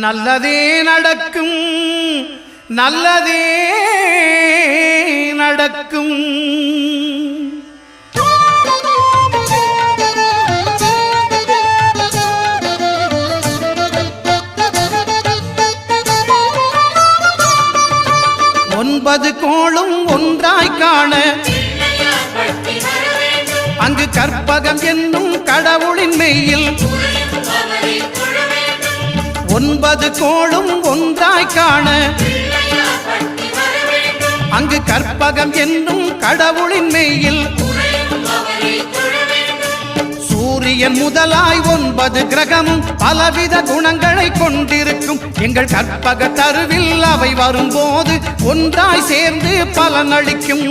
நல்லதே நடக்கும், நல்லதே நடக்கும். ஒன்பது கோளும் ஒன்றாய் காண அங்கு கற்பகம் என்னும் கடவுளின் மெய்யில் ஒன்பது கோளும் ஒன்றாய் காண அங்கு கற்பகம் என்னும் கடவுளின் மெய்யில் சூரியன் முதலாய் 9 கிரகமும் பலவித குணங்களை கொண்டிருக்கும். எங்கள் கற்பக தருவில் அவை வரும்போது ஒன்றாய் சேர்ந்து பலனளிக்கும்.